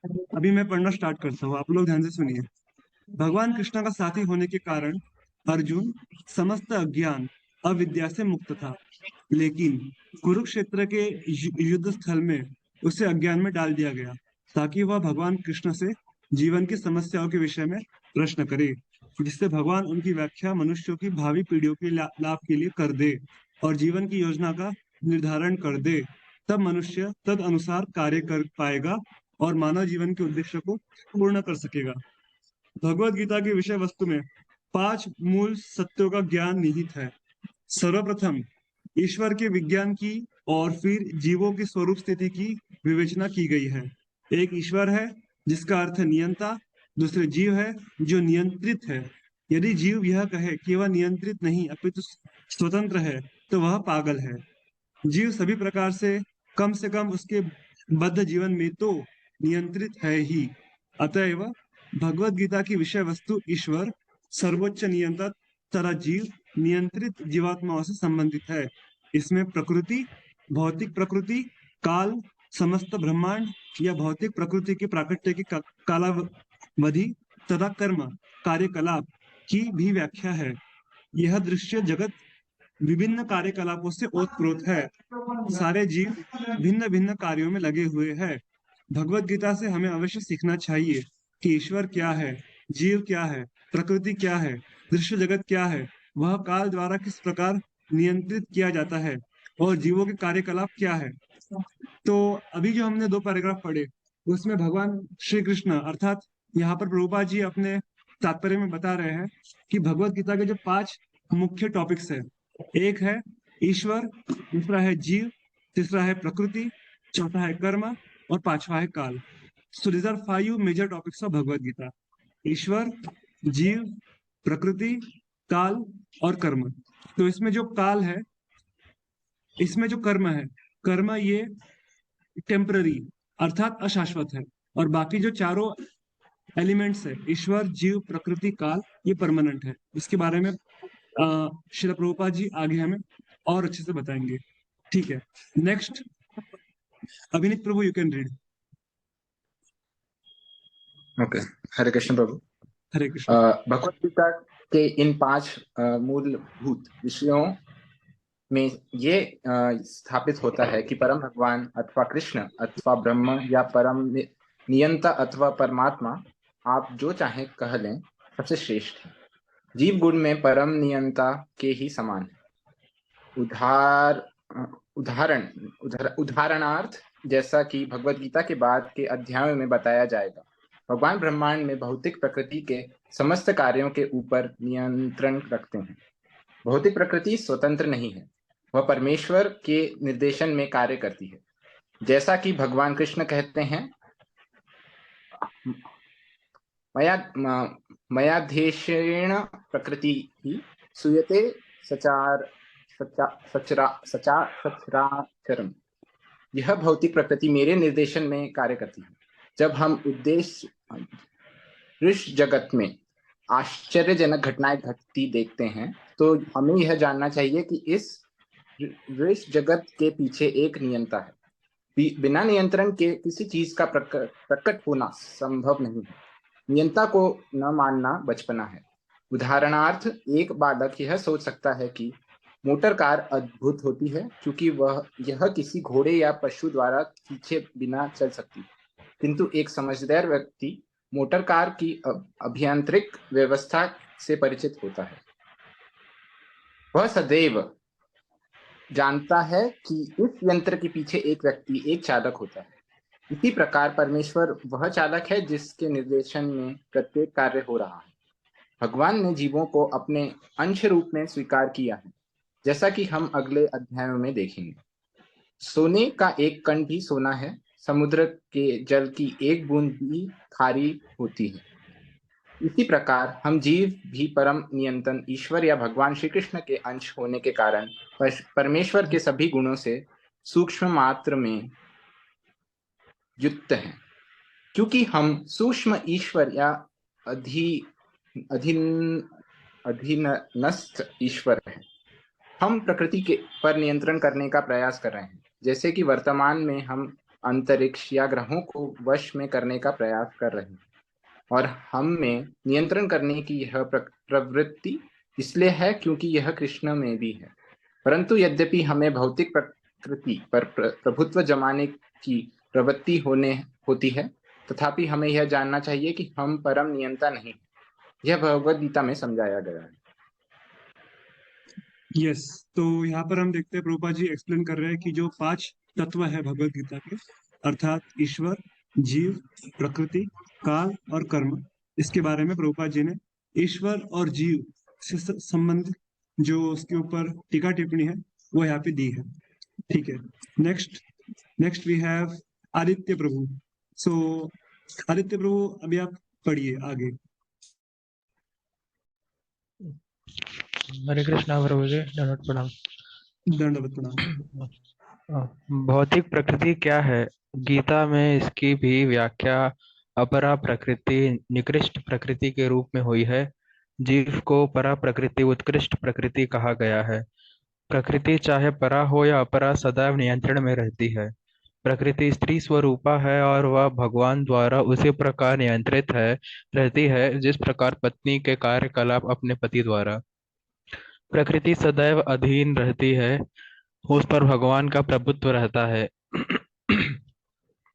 अभी मैं पढ़ना स्टार्ट करता हूँ, आप लोग ध्यान से सुनिए। भगवान कृष्ण का साथी होने के कारण अर्जुन समस्त अज्ञान अविद्या से मुक्त था। लेकिन कुरुक्षेत्र के युद्ध स्थल में उसे अज्ञान में डाल दिया गया, ताकि वह भगवान कृष्ण से जीवन की समस्याओं के विषय में प्रश्न करे, जिससे भगवान उनकी व्याख्या मनुष्यों की भावी पीढ़ियों के लाभ के लिए कर दे और जीवन की योजना का निर्धारण कर दे। तब मनुष्य तद अनुसार कार्य कर पाएगा और मानव जीवन के उद्देश्य को पूर्ण कर सकेगा। भगवत गीता की विषय वस्तु में 5 मूल सत्यों का ज्ञान निहित है। सर्वप्रथम ईश्वर के विज्ञान की और फिर जीवों की स्वरूप स्थिति की विवेचना की गई है। एक ईश्वर है जिसका अर्थ है नियंता, दूसरे जीव है जो नियंत्रित है। यदि जीव यह कहे कि वह नियंत्रित नहीं अपितु स्वतंत्र है, तो वह पागल है। जीव सभी प्रकार से कम उसके बद्ध जीवन में तो नियंत्रित है ही। अतएव भगवत गीता की विषय वस्तु ईश्वर सर्वोच्च नियंता तथा जीव नियंत्रित जीवात्माओं से संबंधित है। इसमें प्रकृति, भौतिक प्रकृति, काल, समस्त ब्रह्मांड या भौतिक प्रकृति की प्राकट्य की कालावधि तथा कर्म कार्यकलाप की भी व्याख्या है। यह दृश्य जगत विभिन्न कार्यकलापों से ओतप्रोत है। सारे जीव भिन्न भिन्न कार्यों में लगे हुए हैं। भगवत गीता से हमें अवश्य सीखना चाहिए कि ईश्वर क्या है, जीव क्या है, प्रकृति क्या है, दृश्य जगत क्या है, वह काल द्वारा किस प्रकार नियंत्रित किया जाता है और जीवों के कार्यकलाप क्या है। तो अभी जो हमने 2 पैराग्राफ पढ़े, उसमें भगवान श्री कृष्ण अर्थात यहाँ पर प्रभुपाद जी अपने तात्पर्य में बता रहे हैं कि भगवत गीता के जो 5 मुख्य टॉपिक्स है, एक है ईश्वर, दूसरा है जीव, तीसरा है प्रकृति, चौथा है कर्म और पांचवा है काल। So these are 5 major topics of Bhagavad Gita: ईश्वर, जीव, प्रकृति, काल और कर्म। तो इसमें जो काल है, इसमें जो कर्म है, कर्म ये टेम्पररी अर्थात अशाश्वत है, और बाकी जो चारों एलिमेंट्स है, ईश्वर, जीव, प्रकृति, काल, ये परमानेंट है। इसके बारे में श्रील प्रभुपाद जी आगे हमें और अच्छे से बताएंगे। ठीक है, नेक्स्ट अभिनीत प्रभु, यू कैन रीड। ओके, हरे कृष्ण प्रभु। हरे कृष्ण। भगवत गीता के इन 5 मूलभूत विषयों में ये स्थापित होता है कि परम भगवान अथवा कृष्ण अथवा ब्रह्म या परम नियंता अथवा परमात्मा, आप जो चाहे कह लें, सबसे श्रेष्ठ है। जीव गुण में परम नियंता के ही समान है। उदाहरणार्थ जैसा कि भगवत गीता के बाद के अध्यायों में बताया जाएगा, भगवान ब्रह्मांड में भौतिक प्रकृति के समस्त कार्यों के ऊपर नियंत्रण रखते हैं। भौतिक प्रकृति स्वतंत्र नहीं है, वह परमेश्वर के निर्देशन में कार्य करती है। जैसा कि भगवान कृष्ण कहते हैं, मयाध्यक्षेण प्रकृति ही सूयते सचराचरम। यह भौतिक प्रकृति मेरे निर्देशन में कार्य करती है। जब हम दृश्य जगत में आश्चर्यजनक घटनाएं घटती देखते हैं, तो हमें यह जानना चाहिए कि इस दृश्य जगत के पीछे एक नियंता है। बिना नियंत्रण के किसी चीज का प्रकट होना संभव नहीं है। नियंता को न मानना बचपना है। उदाहरणार्थ, एक बालक यह सोच सकता है कि मोटर कार अद्भुत होती है क्योंकि यह किसी घोड़े या पशु द्वारा खींचे बिना चल सकती है। किंतु एक समझदार व्यक्ति मोटर कार की अभियांत्रिक व्यवस्था से परिचित होता है। वह सदैव जानता है कि इस यंत्र के पीछे एक व्यक्ति, एक चालक होता है। इसी प्रकार परमेश्वर वह चालक है जिसके निर्देशन में प्रत्येक कार्य हो रहा है। भगवान ने जीवों को अपने अंश रूप में स्वीकार किया है, जैसा कि हम अगले अध्यायों में देखेंगे। सोने का एक कण भी सोना है, समुद्र के जल की एक बूंद भी खारी होती है। इसी प्रकार हम जीव भी परम नियंत्रण ईश्वर या भगवान श्री कृष्ण के अंश होने के कारण परमेश्वर के सभी गुणों से सूक्ष्म मात्र में युक्त हैं। क्योंकि हम सूक्ष्म ईश्वर या अधीनस्थ ईश्वर हैं, हम प्रकृति के पर नियंत्रण करने का प्रयास कर रहे हैं। जैसे कि वर्तमान में हम अंतरिक्ष या ग्रहों को वश में करने का प्रयास कर रहे हैं, और हम में नियंत्रण करने की यह प्रवृत्ति इसलिए है क्योंकि यह कृष्ण में भी है। परंतु यद्यपि हमें भौतिक प्रकृति पर प्रभुत्व जमाने की प्रवृत्ति होती है, तथापि हमें यह जानना चाहिए कि हम परम नियंता नहीं हैं। यह भगवद गीता में समझाया गया है। यस, तो यहाँ पर हम देखते हैं प्रभुपाद जी एक्सप्लेन कर रहे हैं कि जो 5 तत्व है भगवत गीता के, अर्थात ईश्वर, जीव, प्रकृति, काल और कर्म, इसके बारे में प्रभुपाद जी ने ईश्वर और जीव से संबंधित जो उसके ऊपर टीका टिप्पणी है वो यहाँ पे दी है। ठीक है, नेक्स्ट वी हैव आदित्य प्रभु। सो आदित्य प्रभु, अभी आप पढ़िए आगे। हरे कृष्णा प्रभु जी, दंडवत प्रणाम। दंडवत प्रणाम। भौतिक प्रकृति क्या है? गीता में इसकी भी व्याख्या अपरा प्रकृति निकृष्ट प्रकृति के रूप में हुई है। जीव को परा प्रकृति उत्कृष्ट प्रकृति कहा गया है। प्रकृति चाहे परा हो या अपरा सदैव नियंत्रण में रहती है। प्रकृति स्त्री स्वरूपा है और वह भगवान द्वारा उसी प्रकार नियंत्रित रहती है जिस प्रकार पत्नी के कार्यकलाप अपने पति द्वारा। प्रकृति सदैव अधीन रहती है, उस पर भगवान का प्रभुत्व रहता है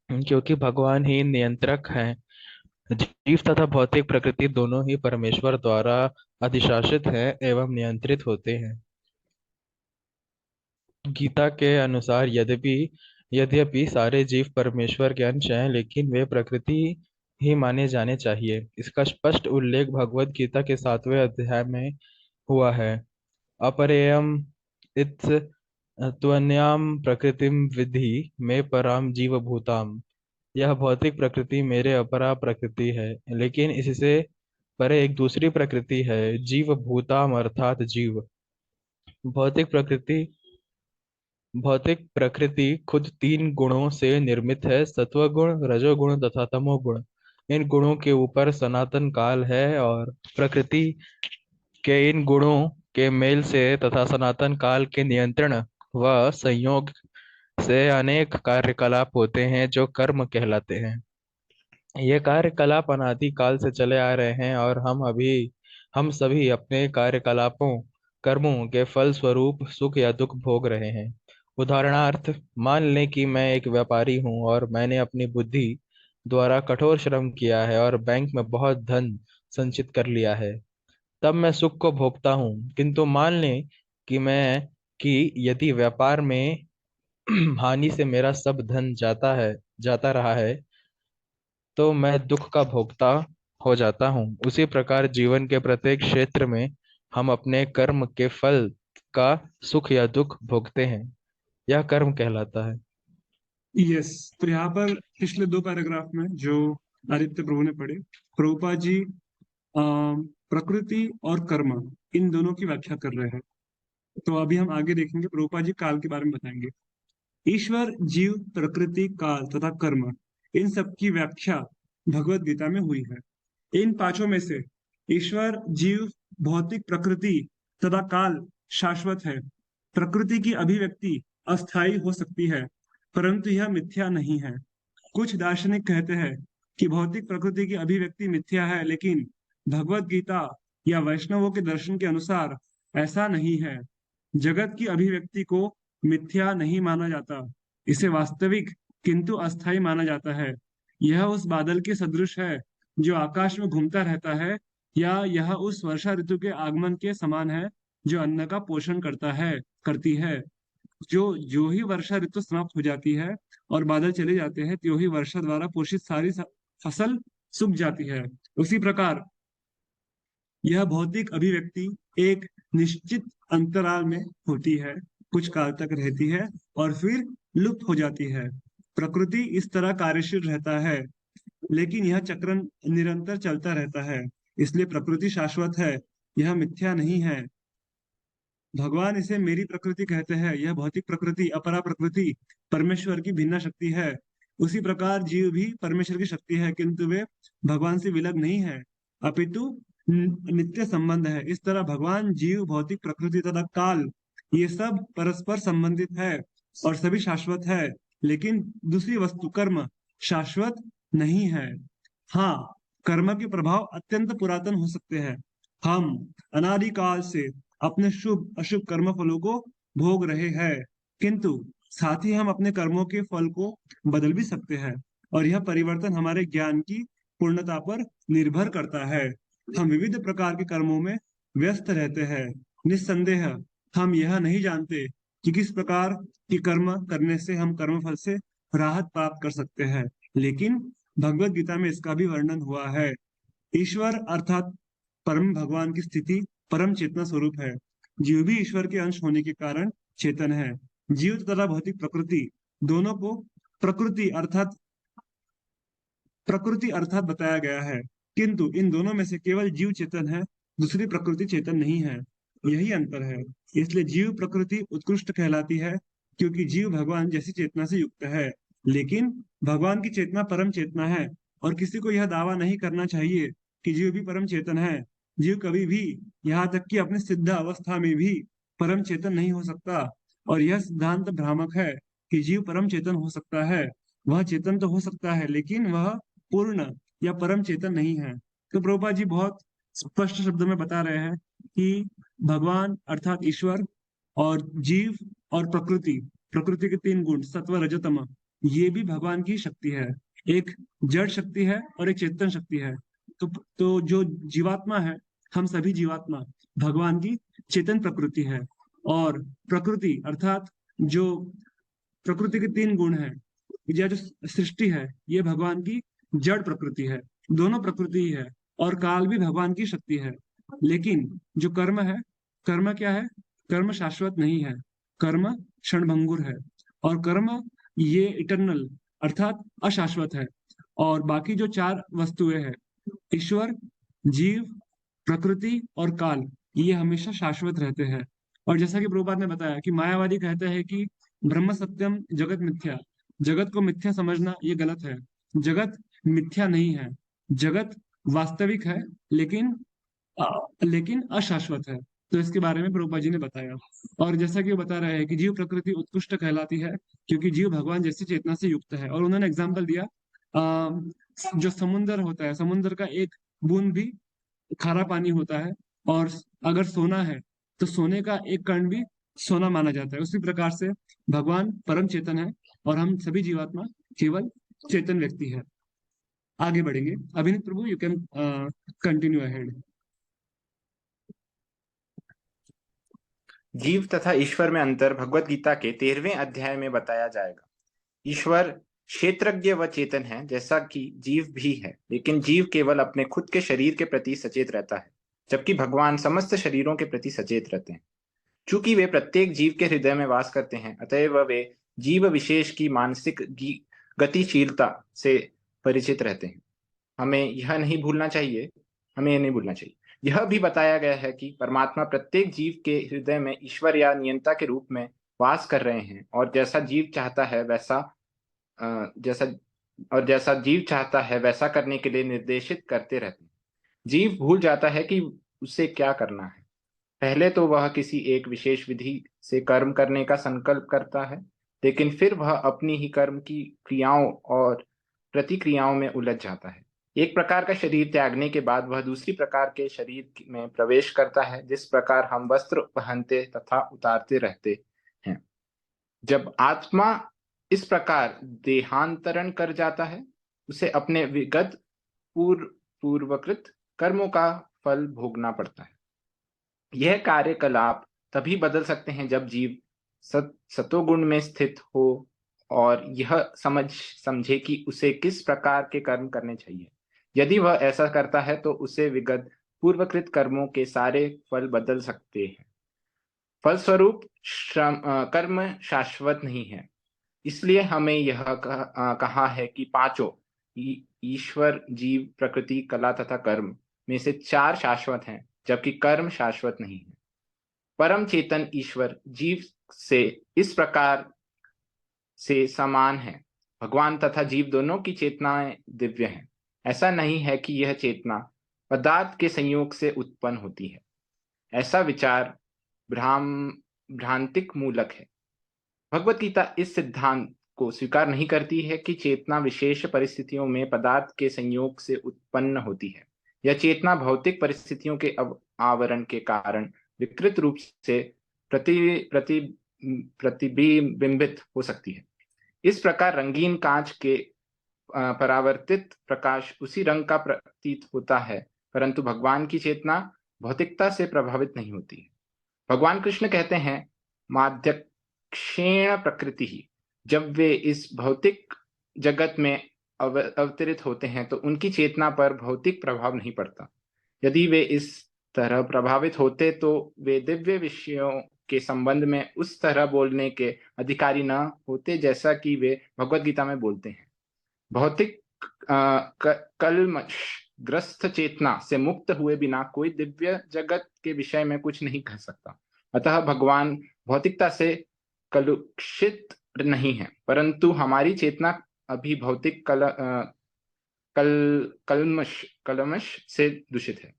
क्योंकि भगवान ही नियंत्रक हैं। जीव तथा भौतिक प्रकृति दोनों ही परमेश्वर द्वारा अधिशासित है एवं नियंत्रित होते हैं। गीता के अनुसार यद्यपि सारे जीव परमेश्वर के अंश हैं, लेकिन वे प्रकृति ही माने जाने चाहिए। इसका स्पष्ट उल्लेख भगवद गीता के 7वें अध्याय में हुआ है। अपरेयम इत त्वन्याम प्रकृतिम विधि में पराम जीवभूताम। यह भौतिक प्रकृति मेरे अपरा प्रकृति है, लेकिन इससे परे एक दूसरी प्रकृति है, जीवभूताम अर्थात जीव। भौतिक प्रकृति खुद 3 गुणों से निर्मित है, सत्वगुण, रजोगुण तथा तमोगुण। इन गुणों के ऊपर सनातन काल है और प्रकृति के इन गुणों के मेल से तथा सनातन काल के नियंत्रण व संयोग से अनेक कार्यकलाप होते हैं जो कर्म कहलाते हैं। ये कार्यकलाप अनादि काल से चले आ रहे हैं और हम सभी अपने कार्यकलापों कर्मों के फल स्वरूप सुख या दुख भोग रहे हैं। उदाहरणार्थ, मान लें कि मैं एक व्यापारी हूँ और मैंने अपनी बुद्धि द्वारा कठोर श्रम किया है और बैंक में बहुत धन संचित कर लिया है, तब मैं सुख को भोगता हूँ। किंतु मान लें कि यदि व्यापार में हानि से मेरा सब धन जाता रहा है, तो मैं दुख का भोगता हो जाता हूँ। उसी प्रकार जीवन के प्रत्येक क्षेत्र में हम अपने कर्म के फल का सुख या दुख भोगते हैं। यह कर्म कहलाता है। यस, तो यहाँ पर पिछले 2 पैराग्राफ में जो आदित्य प्रभु ने पढ़े, प्रभुपाद जी प्रकृति और कर्म इन दोनों की व्याख्या कर रहे हैं। तो अभी हम आगे देखेंगे, प्रभुपाद जी काल के बारे में बताएंगे। ईश्वर, जीव, प्रकृति, काल तथा कर्म, इन सब की व्याख्या भगवत गीता में हुई है। इन 5 में से ईश्वर, जीव, भौतिक प्रकृति तथा काल शाश्वत है। प्रकृति की अभिव्यक्ति अस्थायी हो सकती है, परंतु यह मिथ्या नहीं है। कुछ दार्शनिक कहते हैं कि भौतिक प्रकृति की अभिव्यक्ति मिथ्या है, लेकिन भगवत गीता या वैष्णवों के दर्शन के अनुसार ऐसा नहीं है। जगत की अभिव्यक्ति को मिथ्या नहीं माना जाता, इसे वास्तविक किंतु अस्थायी माना जाता है। यह उस बादल के सदृश है जो आकाश में घूमता रहता है, या यह उस वर्षा ऋतु के आगमन के समान है जो अन्न का पोषण करती है। जो ही वर्षा ऋतु समाप्त हो जाती है और बादल चले जाते हैं, त्यों ही वर्षा द्वारा पोषित सारी फसल सूख जाती है। उसी प्रकार यह भौतिक अभिव्यक्ति एक निश्चित अंतराल में होती है, कुछ काल तक रहती है और फिर लुप्त हो जाती है। प्रकृति इस तरह कार्यशील रहता है, लेकिन यह चक्र निरंतर चलता रहता है, इसलिए प्रकृति शाश्वत है, यह मिथ्या नहीं है। भगवान इसे मेरी प्रकृति कहते हैं। यह भौतिक प्रकृति, अपरा प्रकृति परमेश्वर की भिन्न शक्ति है। उसी प्रकार जीव भी परमेश्वर की शक्ति है, किंतु वे भगवान से विलग नहीं है, अपितु नित्य संबंध है। इस तरह भगवान, जीव, भौतिक प्रकृति तथा काल, ये सब परस्पर संबंधित है और सभी शाश्वत है। लेकिन दूसरी वस्तु कर्म शाश्वत नहीं है। हाँ, कर्म के प्रभाव अत्यंत पुरातन हो सकते हैं। हम अनादिकाल से अपने शुभ अशुभ कर्म फलों को भोग रहे हैं, किंतु साथ ही हम अपने कर्मों के फल को बदल भी सकते हैं, और यह परिवर्तन हमारे ज्ञान की पूर्णता पर निर्भर करता है। हम विविध प्रकार के कर्मों में व्यस्त रहते हैं। निस्संदेह हम यह नहीं जानते कि किस प्रकार की कर्म करने से हम कर्मफल से राहत प्राप्त कर सकते हैं, लेकिन भगवत गीता में इसका भी वर्णन हुआ है। ईश्वर अर्थात परम भगवान की स्थिति परम चेतना स्वरूप है। जीव भी ईश्वर के अंश होने के कारण चेतन है। जीव तथा भौतिक प्रकृति दोनों को प्रकृति अर्थात बताया गया है, किंतु इन दोनों में से केवल जीव चेतन है, दूसरी प्रकृति चेतन नहीं है। यही अंतर है। इसलिए जीव प्रकृति उत्कृष्ट कहलाती है, क्योंकि जीव भगवान जैसी चेतना से युक्त है। लेकिन भगवान की चेतना परम चेतना है, और किसी को यह दावा नहीं करना चाहिए कि जीव भी परम चेतन है। जीव कभी भी, यहाँ तक कि अपने सिद्ध अवस्था में भी, परम चेतन नहीं हो सकता। और यह सिद्धांत भ्रामक है कि जीव परम चेतन हो सकता है। वह चेतन तो हो सकता है, लेकिन वह पूर्ण या परम चेतन नहीं है। तो प्रभुपाद जी बहुत स्पष्ट शब्दों में बता रहे हैं कि भगवान अर्थात ईश्वर और जीव और प्रकृति, प्रकृति के तीन गुण सत्व रज तम, ये भी भगवान की शक्ति है। एक जड़ शक्ति है और एक चेतन शक्ति है। तो जो जीवात्मा है, हम सभी जीवात्मा भगवान की चेतन प्रकृति है। और प्रकृति अर्थात जो प्रकृति के तीन गुण हैं, यह जो सृष्टि है, ये भगवान की जड़ प्रकृति है। दोनों प्रकृति ही है, और काल भी भगवान की शक्ति है। लेकिन जो कर्म है, कर्म क्या है? कर्म शाश्वत नहीं है। कर्म क्षणभंगुर है, और कर्म ये इटर्नल अर्थात अशाश्वत है। और बाकी जो चार वस्तुएं हैं, ईश्वर, जीव, प्रकृति और काल, ये हमेशा शाश्वत रहते हैं। और जैसा कि प्रभुपाद ने बताया कि मायावादी कहते हैं कि ब्रह्म सत्यम जगत मिथ्या, जगत को मिथ्या समझना ये गलत है। जगत मिथ्या नहीं है। जगत वास्तविक है, लेकिन लेकिन अशाश्वत है। तो इसके बारे में प्रभुपाद जी ने बताया। और जैसा कि वो बता रहे हैं कि जीव प्रकृति उत्कृष्ट कहलाती है, क्योंकि जीव भगवान जैसी चेतना से युक्त है। और उन्होंने एग्जाम्पल दिया, जो समुंदर होता है, समुंदर का एक बूंद भी खारा पानी होता है, और अगर सोना है तो सोने का एक कण भी सोना माना जाता है। उसी प्रकार से भगवान परम चेतन है, और हम सभी जीवात्मा केवल चेतन व्यक्ति है। आगे बढ़ेंगे। अभिनीत प्रभु, यू कैन कंटिन्यू अहेड। जीव तथा ईश्वर में अंतर भगवत गीता के 13वें अध्याय में बताया जाएगा। ईश्वर क्षेत्रज्ञ व चेतन है, जैसा कि जीव भी है, लेकिन जीव केवल अपने खुद के शरीर के प्रति सचेत रहता है, जबकि भगवान समस्त शरीरों के प्रति सचेत रहते हैं। चूंकि वे प्रत्येक जीव के हृदय में वास करते हैं, अतएव वे जीव विशेष की मानसिक गतिशीलता से परिचित रहते हैं। हमें यह नहीं भूलना चाहिए यह भी बताया गया है कि परमात्मा प्रत्येक जीव के हृदय में ईश्वर या नियंता के रूप में वास कर रहे हैं, और जैसा जीव चाहता है वैसा करने के लिए निर्देशित करते रहते हैं। जीव भूल जाता है कि उसे क्या करना है। पहले तो वह किसी एक विशेष विधि से कर्म करने का संकल्प करता है, लेकिन फिर वह अपनी ही कर्म की क्रियाओं और प्रतिक्रियाओं में उलझ जाता है। एक प्रकार का शरीर त्यागने के बाद वह दूसरी प्रकार के शरीर में प्रवेश करता है, जिस प्रकार हम वस्त्र पहनते तथा उतारते रहते हैं। जब आत्मा इस प्रकार देहांतरण कर जाता है, उसे अपने विगत पूर्वकृत कर्मों का फल भोगना पड़ता है। यह कार्यकलाप तभी बदल सकते हैं जब जीव सतोगुण में स्थित हो और यह समझे कि उसे किस प्रकार के कर्म करने चाहिए। यदि वह ऐसा करता है तो उसे विगत पूर्वकृत कर्मों के सारे फल बदल सकते हैं। फलस्वरूप कर्म शाश्वत नहीं है। इसलिए हमें यह कहा है कि पांचों ईश्वर, जीव, प्रकृति, कला तथा कर्म में से चार शाश्वत हैं, जबकि कर्म शाश्वत नहीं है। परम चेतन ईश्वर जीव से इस प्रकार से समान है। भगवान तथा जीव दोनों की चेतनाएं दिव्य हैं। ऐसा नहीं है कि यह चेतना पदार्थ के संयोग से उत्पन्न होती है। ऐसा विचार भ्रांतिक मूलक है। भगवत गीता इस सिद्धांत को स्वीकार नहीं करती है कि चेतना विशेष परिस्थितियों में पदार्थ के संयोग से उत्पन्न होती है। यह चेतना भौतिक परिस्थितियों के आवरण के कारण विकृत रूप से प्रति प्रति प्रतिबिंबित हो सकती है। इस प्रकार रंगीन कांच के परावर्तित प्रकाश उसी रंग का प्रतीत होता है, परंतु भगवान की चेतना भौतिकता से प्रभावित नहीं होती है। भगवान कृष्ण कहते हैं, माध्यक्षेण प्रकृति ही। जब वे इस भौतिक जगत में अवतरित होते हैं तो उनकी चेतना पर भौतिक प्रभाव नहीं पड़ता। यदि वे इस तरह प्रभावित होते तो वे दिव्य विषयों के संबंध में उस तरह बोलने के अधिकारी न होते जैसा कि वे भगवत गीता में बोलते हैं। भौतिक कलमश ग्रस्त चेतना से मुक्त हुए बिना कोई दिव्य जगत के विषय में कुछ नहीं कह सकता। अतः भगवान भौतिकता से कलुषित नहीं है, परंतु हमारी चेतना अभी भौतिक कलमश से दूषित है।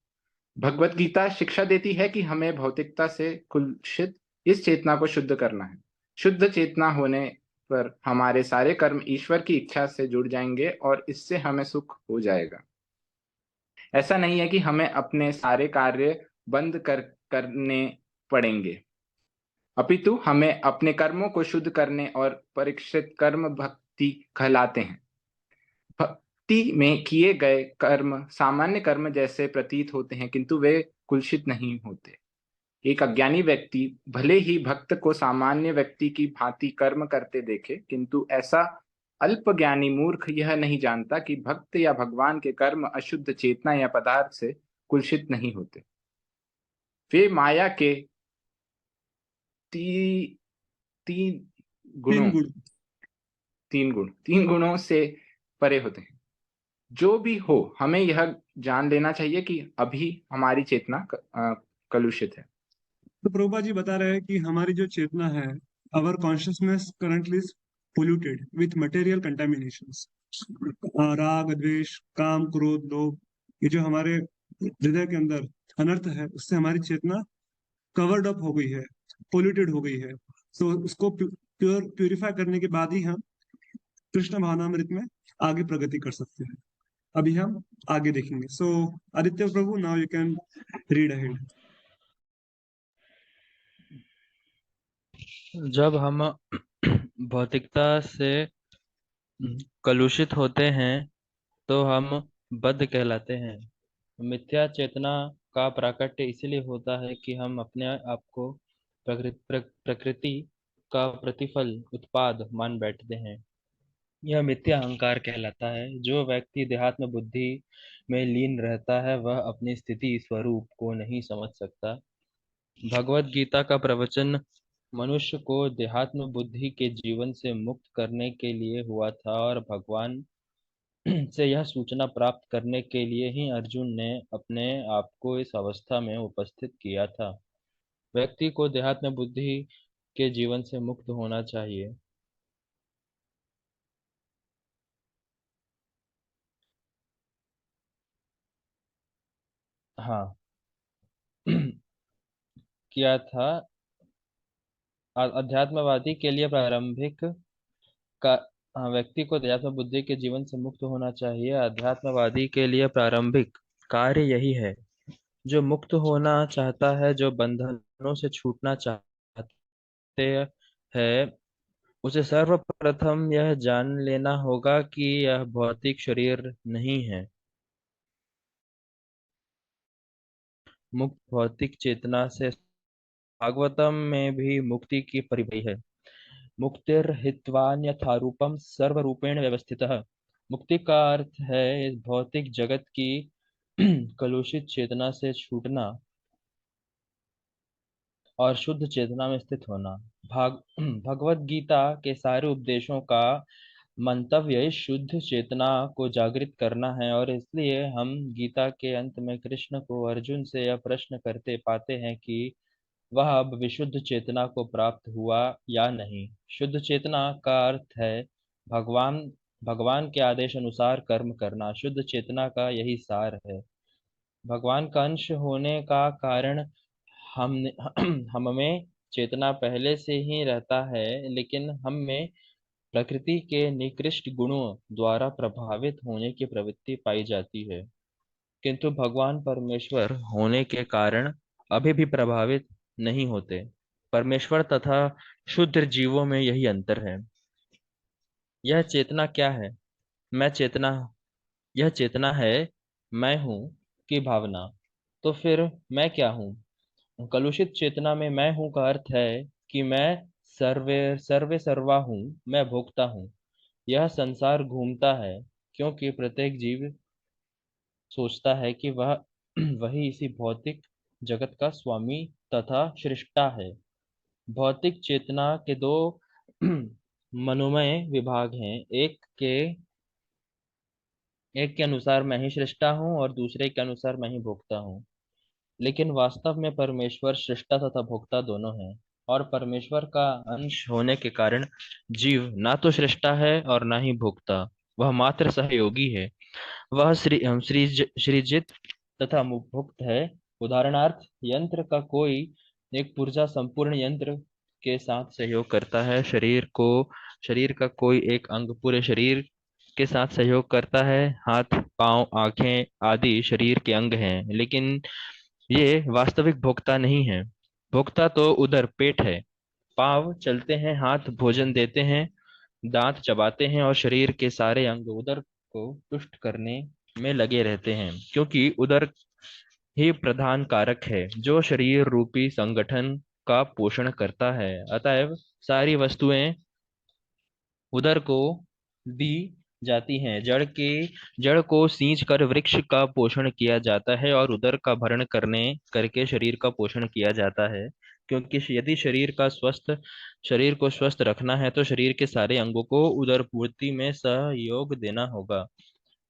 भगवत गीता शिक्षा देती है कि हमें भौतिकता से कुलुषित इस चेतना को शुद्ध करना है। शुद्ध चेतना होने पर हमारे सारे कर्म ईश्वर की इच्छा से जुड़ जाएंगे और इससे हमें सुख हो जाएगा। ऐसा नहीं है कि हमें अपने सारे कार्य बंद करने पड़ेंगे, अपितु हमें अपने कर्मों को शुद्ध करने और परीक्षित कर्म भक्ति कहलाते हैं। भक्ति में किए गए कर्म सामान्य कर्म जैसे प्रतीत होते हैं, किंतु वे कुलुषित नहीं होते। एक अज्ञानी व्यक्ति भले ही भक्त को सामान्य व्यक्ति की भांति कर्म करते देखे, किंतु ऐसा अल्पज्ञानी मूर्ख यह नहीं जानता कि भक्त या भगवान के कर्म अशुद्ध चेतना या पदार्थ से कुलुषित नहीं होते। वे माया के तीन गुणों से परे होते हैं। जो भी हो, हमें यह जान लेना चाहिए कि अभी हमारी चेतना कलुषित है। तो प्रभुपाद जी बता रहे हैं कि हमारी जो चेतना है, our consciousness currently is polluted with material contaminations. राग, द्वेष, काम, क्रोध, लोभ, ये जो हमारे हृदय के अंदर अनर्थ है, उससे हमारी चेतना कवर्ड अप हो गई है, पोल्यूटेड हो गई है। तो उसको प्यूरिफाई करने के बाद ही हम कृष्ण भावनामृत में आगे प्रगति कर सकते हैं। अभी हम आगे देखेंगे। So Aditya Prabhu, now you can read ahead. जब हम भौतिकता से कलुषित होते हैं तो हम बद्ध कहलाते हैं। मिथ्या चेतना का प्राकट्य इसलिए होता है कि हम अपने आप को प्रकृति का प्रतिफल उत्पाद मान बैठते हैं। यह मिथ्या अहंकार कहलाता है। जो व्यक्ति देहात्म बुद्धि में लीन रहता है वह अपनी स्थिति स्वरूप को नहीं समझ सकता। भगवत गीता का प्रवचन मनुष्य को देहात्म बुद्धि के जीवन से मुक्त करने के लिए हुआ था और भगवान से यह सूचना प्राप्त करने के लिए ही अर्जुन ने अपने आप को इस अवस्था में उपस्थित किया था। व्यक्ति को देहात्म बुद्धि के जीवन से मुक्त होना चाहिए। हाँ, किया था। अध्यात्मवादी के लिए प्रारंभिक का व्यक्ति को अध्यात्म बुद्धि के जीवन से मुक्त होना चाहिए। अध्यात्मवादी के लिए प्रारंभिक कार्य यही है। जो मुक्त होना चाहता है, जो बंधनों से छूटना चाहते हैं, उसे सर्वप्रथम यह जान लेना होगा कि यह भौतिक शरीर नहीं है। मुक्त भौतिक चेतना से भागवतम में भी मुक्ति की परिभाषा है। मुक्तिर्हित्वान्यथारूपं सर्वरूपेण व्यवस्थितः। मुक्ति का अर्थ है इस भौतिक जगत की कलुषित चेतना से छूटना और शुद्ध चेतना में स्थित होना। भगवत गीता के सारे उपदेशों का मंतव्य इस शुद्ध चेतना को जागृत करना है और इसलिए हम गीता के अंत में कृष्ण को अर्जुन से यह प्रश्न करते पाते हैं कि वह अब विशुद्ध चेतना को प्राप्त हुआ या नहीं। शुद्ध चेतना का अर्थ है भगवान भगवान के आदेश अनुसार कर्म करना। शुद्ध चेतना का यही सार है। भगवान का अंश होने का कारण हम में चेतना पहले से ही रहता है, लेकिन हम में प्रकृति के निकृष्ट गुणों द्वारा प्रभावित होने की प्रवृत्ति पाई जाती है, किंतु भगवान परमेश्वर होने के कारण अभी भी प्रभावित नहीं होते। परमेश्वर तथा शुद्ध जीवों में यही अंतर है। यह चेतना क्या है? मैं चेतना यह चेतना है मैं हूँ की भावना। तो फिर मैं क्या हूँ? कलुषित चेतना में मैं हूँ का अर्थ है कि मैं सर्वे सर्वे सर्वा हूँ, मैं भोगता हूँ। यह संसार घूमता है क्योंकि प्रत्येक जीव सोचता है कि वह वही इसी भौतिक जगत का स्वामी तथा सृष्टा है। भौतिक चेतना के दो मनोमय विभाग हैं। एक के अनुसार मैं ही सृष्टा हूँ और दूसरे के अनुसार मैं ही भोगता हूँ। लेकिन वास्तव में परमेश्वर सृष्टा तथा भोक्ता दोनों हैं, और परमेश्वर का अंश होने के कारण जीव ना तो सृष्टा है और ना ही भोक्ता, वह मात्र सहयोगी है। वह सृजित तथा मुक्त है। उदाहरणार्थ, यंत्र का कोई एक पुर्जा संपूर्ण यंत्र के साथ सहयोग करता है। शरीर का कोई एक अंग पूरे शरीर के साथ सहयोग करता है। हाथ, पांव, आंखें आदि शरीर के अंग हैं, लेकिन ये वास्तविक भोक्ता नहीं है। भोक्ता तो उधर पेट है। पांव चलते हैं, हाथ भोजन देते हैं, दांत चबाते हैं और शरीर के सारे अंग उदर को तुष्ट करने में लगे रहते हैं, क्योंकि उदर ही प्रधान कारक है जो शरीर रूपी संगठन का पोषण करता है। अतएव सारी वस्तुएं उदर को दी जाती हैं। जड़ को सींच कर वृक्ष का पोषण किया जाता है और उदर का भरण करने करके शरीर का पोषण किया जाता है, क्योंकि यदि शरीर को स्वस्थ रखना है तो शरीर के सारे अंगों को उदर पूर्ति में सहयोग देना होगा।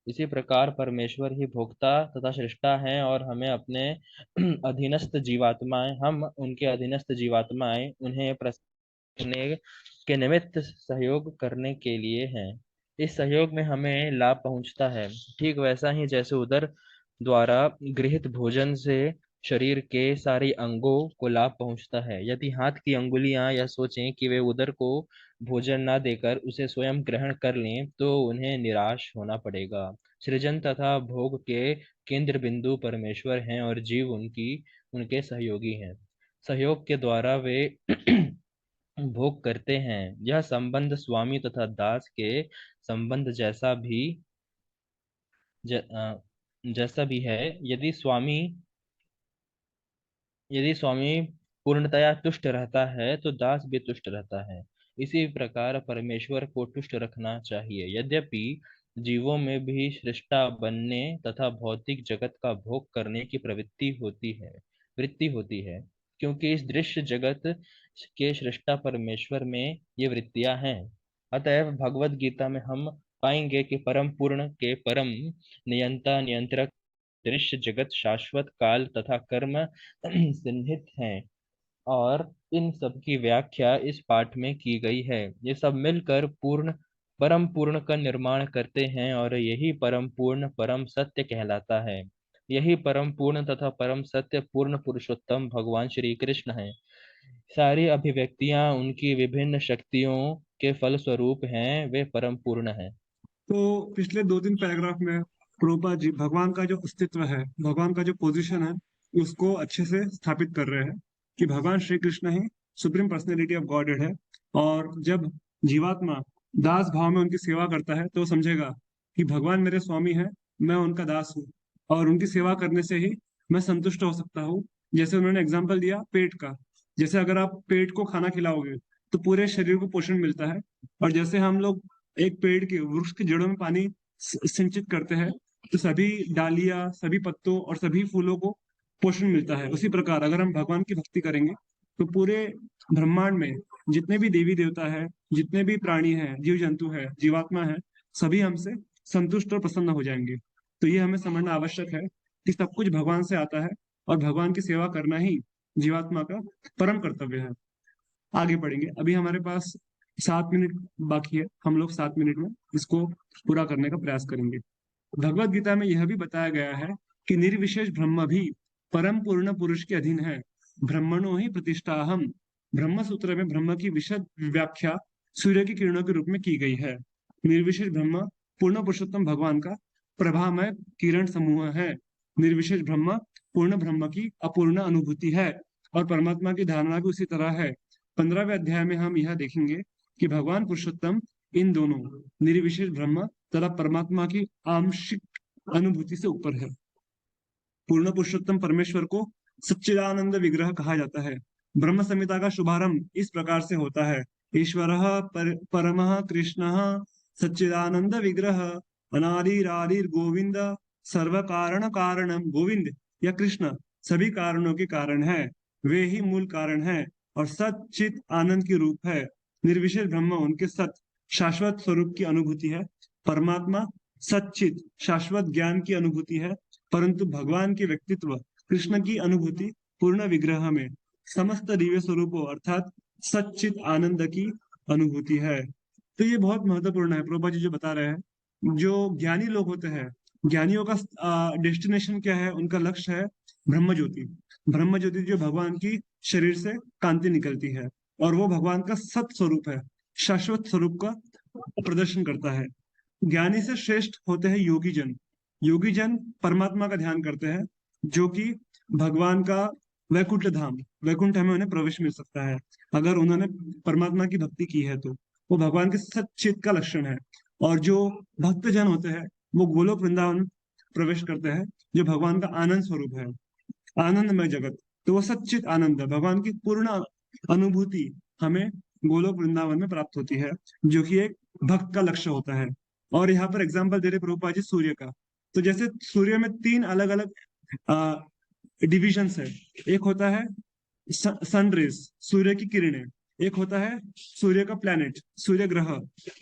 इसी प्रकार परमेश्वर ही भोक्ता तथा सृष्टा हैं और हमें अपने हम उनके अधीनस्थ जीवात्माएं उन्हें करने के निमित्त सहयोग करने के लिए हैं। इस सहयोग में हमें लाभ पहुंचता है, ठीक वैसा ही जैसे उदर द्वारा गृहीत भोजन से शरीर के सारे अंगों को लाभ पहुंचता है। यदि हाथ की अंगुलियां यह सोचें कि वे उदर को भोजन न देकर उसे स्वयं ग्रहण कर लें तो उन्हें निराश होना पड़ेगा। सृजन तथा भोग के केंद्र बिंदु परमेश्वर हैं और जीव उनके सहयोगी हैं। सहयोग के द्वारा वे भोग करते हैं। यह संबंध स्वामी तथा दास के संबंध जैसा भी है। यदि स्वामी पूर्णतया तुष्ट रहता है तो दास भी तुष्ट रहता है। इसी प्रकार परमेश्वर को तुष्ट रखना चाहिए। यद्यपि जीवों में भी सृष्टा बनने तथा भौतिक जगत का भोग करने की वृत्ति होती है, क्योंकि इस दृश्य जगत के सृष्टा परमेश्वर में ये वृत्तियां हैं। अतएव भगवत गीता में हम पाएंगे कि परम पूर्ण के परम नियंता नियंत्रक दृश्य जगत शाश्वत काल तथा कर्म सन्निहित हैं, और इन सब की व्याख्या इस पाठ में की गई है। ये सब मिलकर परम पूर्ण का निर्माण करते हैं और यही परम पूर्ण परम सत्य कहलाता है। यही परम पूर्ण तथा परम सत्य पूर्ण पुरुषोत्तम भगवान श्री कृष्ण है। सारी अभिव्यक्तियां उनकी विभिन्न शक्तियों के फल स्वरूप हैं, वे परम पूर्ण हैं। तो पिछले 2-3 पैराग्राफ में प्रभुपाद जी भगवान का जो अस्तित्व है, भगवान का जो पोजीशन है, उसको अच्छे से स्थापित कर रहे हैं कि भगवान श्री कृष्ण ही सुप्रीम पर्सनैलिटी ऑफ गॉडेड है। और जब जीवात्मा दास भाव में उनकी सेवा करता है तो वो समझेगा कि भगवान मेरे स्वामी है, मैं उनका दास हूँ, और उनकी सेवा करने से ही मैं संतुष्ट हो सकता हूँ। जैसे उन्होंने एग्जाम्पल दिया पेट का, जैसे अगर आप पेट को खाना खिलाओगे तो पूरे शरीर को पोषण मिलता है। और जैसे हम लोग एक पेड़ के वृक्ष की जड़ों में पानी सिंचित करते हैं तो सभी डालियां, सभी पत्तों और सभी फूलों को पोषण मिलता है। उसी प्रकार अगर हम भगवान की भक्ति करेंगे तो पूरे ब्रह्मांड में जितने भी देवी देवता है, जितने भी प्राणी हैं, जीव जंतु है, जीवात्मा है, सभी हमसे संतुष्ट और प्रसन्न हो जाएंगे। तो ये हमें समझना आवश्यक है कि सब कुछ भगवान से आता है और भगवान की सेवा करना ही जीवात्मा का परम कर्तव्य है। आगे बढ़ेंगे, अभी हमारे पास 7 मिनट बाकी है, हम लोग 7 मिनट में इसको पूरा करने का प्रयास करेंगे। भगवत गीता में यह भी बताया गया है कि निर्विशेष ब्रह्म भी परम पूर्ण पुरुष के अधीन है। ब्रह्मणो ही प्रतिष्ठा हम। ब्रह्म सूत्र में ब्रह्म की विशद व्याख्या सूर्य की किरणों के रूप में की गई है। निर्विशेष ब्रह्म पूर्ण पुरुषोत्तम भगवान का प्रभामय किरण समूह है। निर्विशेष ब्रह्म पूर्ण ब्रह्म की अपूर्ण अनुभूति है और परमात्मा की धारणा भी उसी तरह है। 15वें अध्याय में हम यह देखेंगे कि भगवान पुरुषोत्तम इन दोनों निर्विशेष ब्रह्म तथा परमात्मा की आंशिक अनुभूति से ऊपर है। पूर्ण पुरुषोत्तम परमेश्वर को सच्चिदानंद विग्रह कहा जाता है। ब्रह्म संहिता का शुभारंभ इस प्रकार से होता है। ईश्वर परमः कृष्ण सच्चिदानंद विग्रह अनादिरादिर गोविंद सर्व कारण कारणम। गोविंद या कृष्ण सभी कारणों के कारण है, वे ही मूल कारण है और सच्चित आनंद की रूप है। निर्विशेष ब्रह्म उनके सत शाश्वत स्वरूप की अनुभूति है। परमात्मा सच्चित शाश्वत ज्ञान की अनुभूति है, परंतु भगवान के व्यक्तित्व कृष्ण की अनुभूति पूर्ण विग्रह में समस्त दिव्य स्वरूपों अर्थात सच्चित आनंद की अनुभूति है। तो ये बहुत महत्वपूर्ण है। प्रभुपाद जी जो बता रहे हैं, जो ज्ञानी लोग होते हैं, ज्ञानियों का डेस्टिनेशन क्या है, उनका लक्ष्य है ब्रह्म ज्योति। ब्रह्म ज्योति जो भगवान की शरीर से कांति निकलती है और वो भगवान का सत स्वरूप है, शाश्वत स्वरूप का प्रदर्शन करता है। ज्ञानी से श्रेष्ठ होते हैं योगी जन। योगी जन परमात्मा का ध्यान करते हैं, जो कि भगवान का वैकुंठ धाम, वैकुंठ में उन्हें प्रवेश मिल सकता है अगर उन्होंने परमात्मा की भक्ति की है तो। वो भगवान के सच्चित का लक्षण है। और जो भक्त जन होते हैं वो गोलोक वृंदावन प्रवेश करते हैं, जो भगवान का आनंद स्वरूप है, आनंदमय जगत। तो वो सच्चित आनंद है, भगवान की पूर्ण अनुभूति हमें गोलोक वृंदावन में प्राप्त होती है, जो कि एक भक्त का लक्ष्य होता है। और यहाँ पर एग्जाम्पल दे रहे प्रभुपाद जी सूर्य का। तो जैसे सूर्य में 3 अलग अलग डिविजन्स है। एक होता है सन रेज, सूर्य की किरणें। एक होता है सूर्य का प्लैनेट, सूर्य ग्रह।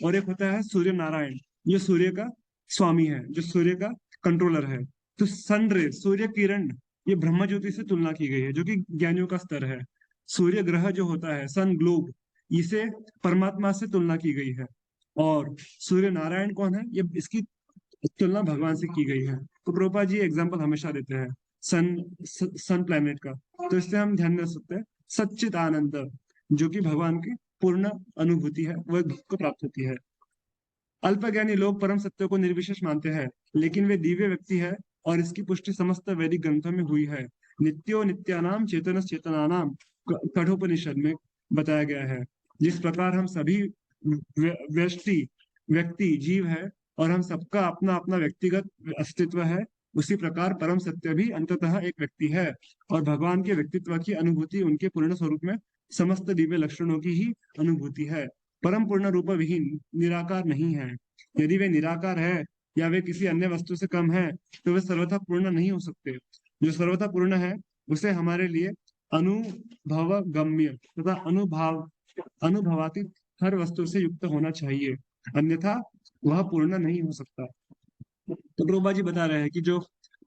और एक होता है सूर्य नारायण, जो सूर्य का स्वामी है, जो सूर्य का कंट्रोलर है। तो सन रेज, सूर्य किरण, ये ब्रह्म ज्योति से तुलना की गई है, जो कि ज्ञानियों का स्तर है। सूर्य ग्रह जो होता है, सन ग्लोब, इसे परमात्मा से तुलना की गई है। और सूर्य नारायण कौन है, ये इसकी तुलना भगवान से की गई है। तो प्रभुपाद जी एग्जाम्पल हमेशा देते हैं सन प्लैनेट का। तो इससे हम ध्यान में रख सकते हैं सच्चित आनंद, जो कि भगवान की पूर्ण अनुभूति है, वह भक्त को प्राप्त होती है। अल्पज्ञानी लोग परम सत्य को निर्विशेष मानते हैं, लेकिन वे दिव्य व्यक्ति है और इसकी पुष्टि समस्त वैदिक ग्रंथों में हुई है। नित्यो नित्यानाम चेतन चेतनानाम कठोपनिषद में बताया गया है। जिस प्रकार हम सभी व्यष्टि व्यक्ति जीव है और हम सबका अपना अपना व्यक्तिगत अस्तित्व है, उसी प्रकार परम सत्य भी अंततः एक व्यक्ति है और भगवान के व्यक्तित्व की अनुभूति उनके पूर्ण स्वरूप में समस्त दिव्य लक्षणों की ही अनुभूति है। परम पूर्ण रूप विहीन निराकार नहीं है। यदि वे निराकार है या वे किसी अन्य वस्तु से कम है, तो वे सर्वथा पूर्ण नहीं हो सकते। जो सर्वथा पूर्ण है उसे हमारे लिए अनुभव गम्य तथा अनुभवातीत हर वस्तु से युक्त होना चाहिए, अन्यथा वह पूर्ण नहीं हो सकता। तो प्रभुपाद जी बता रहे हैं कि जो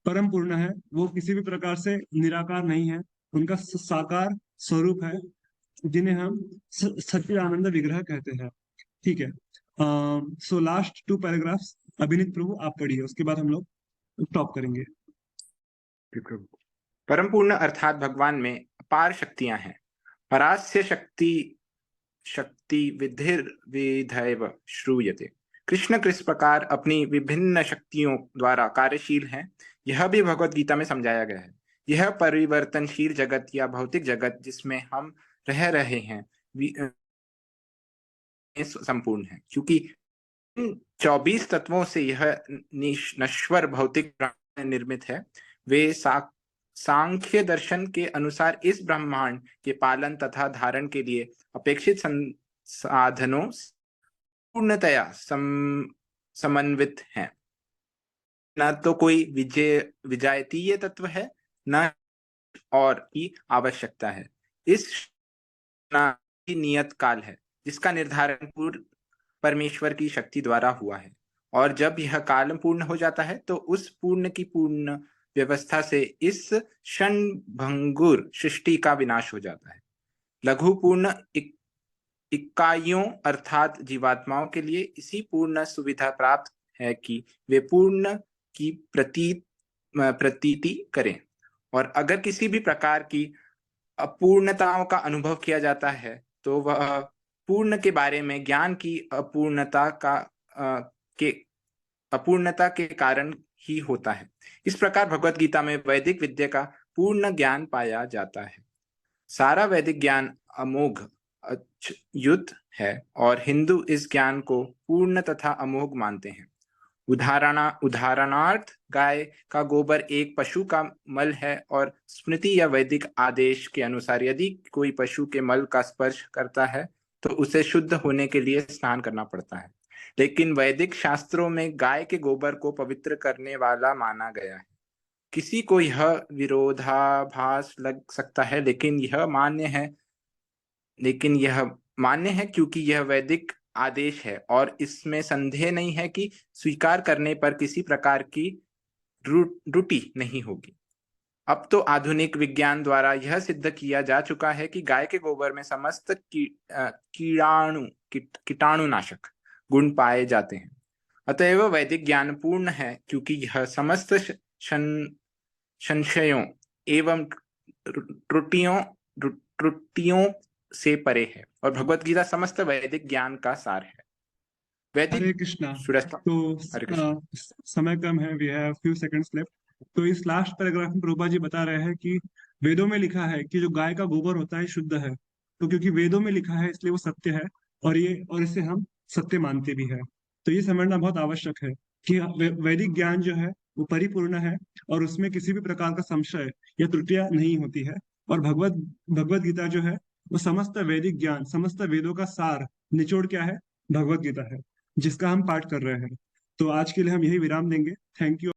परम पूर्ण है वो किसी भी प्रकार से निराकार नहीं है, उनका साकार स्वरूप है, जिन्हें हम सच्चिदानंद विग्रह कहते हैं। ठीक है। सो लास्ट 2 पैराग्राफ्स अभिनीत प्रभु आप पढ़िए, उसके बाद हम लोग टॉप करेंगे। परम पूर्ण अर्थात भगवान में अपार शक्तियां हैं। परास्य शक्ति विधिर विधैव श्रूयते। कृष्ण किस प्रकार अपनी विभिन्न शक्तियों द्वारा कार्यशील हैं, यह भी भगवत गीता में समझाया गया है। यह परिवर्तनशील जगत या भौतिक जगत जिसमें हम रह रहे हैं संपूर्ण है, क्योंकि इन 24 तत्वों से यह नश्वर भौतिक निर्मित है। वे सांख्य दर्शन के अनुसार इस ब्रह्मांड के पालन तथा धारण के लिए अपेक्षित साधनों पूर्णतया समन्वित हैं। न तो कोई विजातीय तत्व है, न और की आवश्यकता है। इस नियत काल है जिसका निर्धारण पूर्ण परमेश्वर की शक्ति द्वारा हुआ है, और जब यह काल पूर्ण हो जाता है तो उस पूर्ण की पूर्ण व्यवस्था से इस क्षणभंगुर सृष्टि का विनाश हो जाता है। लघु पूर्ण इकाइयों अर्थात जीवात्माओं के लिए इसी पूर्ण सुविधा प्राप्त है कि वे पूर्ण की प्रतीति करें, और अगर किसी भी प्रकार की अपूर्णताओं का अनुभव किया जाता है तो वह पूर्ण के बारे में ज्ञान की अपूर्णता के कारण ही होता है। इस प्रकार भगवत गीता में वैदिक विद्या का पूर्ण ज्ञान पाया जाता है। सारा वैदिक ज्ञान अमोघ अच्युत है और हिंदू इस ज्ञान को पूर्ण तथा अमोघ मानते हैं। उदाहरणार्थ गाय का गोबर एक पशु का मल है और स्मृति या वैदिक आदेश के अनुसार यदि कोई पशु के मल का स्पर्श करता है तो उसे शुद्ध होने के लिए स्नान करना पड़ता है। लेकिन वैदिक शास्त्रों में गाय के गोबर को पवित्र करने वाला माना गया है। किसी को यह विरोधाभास लग सकता है, लेकिन यह मान्य है क्योंकि यह वैदिक आदेश है और इसमें संदेह नहीं है कि स्वीकार करने पर किसी प्रकार की त्रुटि नहीं होगी। अब तो आधुनिक विज्ञान द्वारा यह सिद्ध किया जा चुका है कि गाय के गोबर में समस्त कीटाणुनाशक गुण पाए जाते हैं। अतएव वैदिक ज्ञान पूर्ण है क्योंकि यह समस्त संशयों एवं त्रुटियों से परे है और भगवत गीता समस्त वैदिक ज्ञान का सार है। वैदिक हरे कृष्णा। सूर्यास्त तो हरे कृष्ण। समय कम है, we have few seconds left. तो इस लास्ट पैराग्राफ में प्रभुपाद जी बता रहे हैं कि वेदों में लिखा है कि जो गाय का गोबर होता है शुद्ध है। तो क्योंकि वेदों में लिखा है इसलिए वो सत्य है, और इसे हम सत्य मानते भी है। तो ये समझना बहुत आवश्यक है कि वैदिक ज्ञान जो है वो परिपूर्ण है और उसमें किसी भी प्रकार का संशय या त्रुटियां नहीं होती है। और भगवत गीता जो है वो समस्त वैदिक ज्ञान, समस्त वेदों का सार निचोड़ क्या है? भगवत गीता है, जिसका हम पाठ कर रहे हैं। तो आज के लिए हम यही विराम देंगे। Thank you.